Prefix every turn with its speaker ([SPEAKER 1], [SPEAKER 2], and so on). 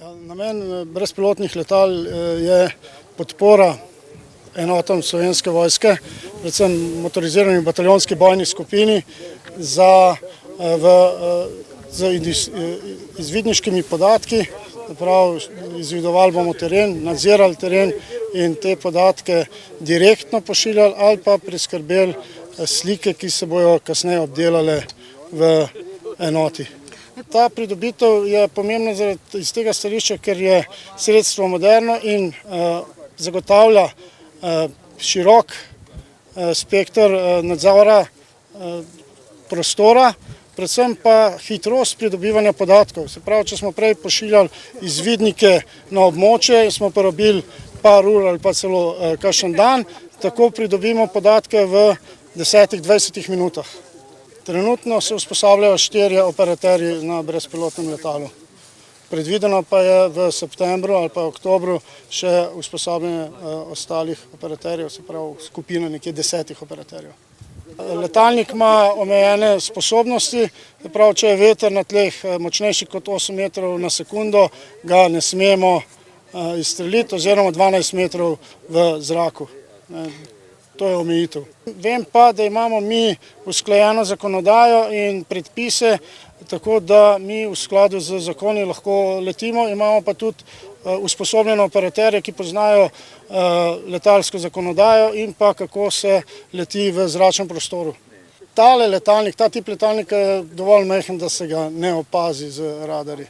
[SPEAKER 1] Namen brezpilotnih letal je podpora enotam Slovenske vojske, predvsem motorizirani bataljonski bojni skupini z izvidniškimi podatki. Izvidovali bomo teren, nadzirali teren in te podatke direktno pošiljali ali pa priskrbeli slike, ki se bojo kasneje obdelale v enoti. Ta pridobitev je pomembna iz tega stališča, ker je sredstvo moderno in zagotavlja širok spekter nadzora prostora, predvsem pa hitrost pridobivanja podatkov. Se pravi, če smo prej pošiljali izvidnike na območje, smo porabili par ur ali pa celo kakšen dan, tako pridobimo podatke v 10-20 minutah. Trenutno se usposabljajo 4 operaterji na brezpilotnem letalu. Predvideno pa je v septembru ali pa oktobru še usposabljanje ostalih operaterjev, se pravi skupina nekje 10 operaterjev. Letalnik ima omejene sposobnosti, se pravi, če je veter na tleh močnejši kot 8 metrov na sekundo, ga ne smemo izstreliti oziroma 12 metrov v zraku. To je omejitev. Vem pa, da imamo mi usklajeno zakonodajo in predpise, tako da mi v skladu z zakoni lahko letimo, imamo pa tudi usposobljene operaterje, ki poznajo letalsko zakonodajo in pa kako se leti v zračnem prostoru. Ta tip letalnika je dovolj majhen, da se ga ne opazi z radarji.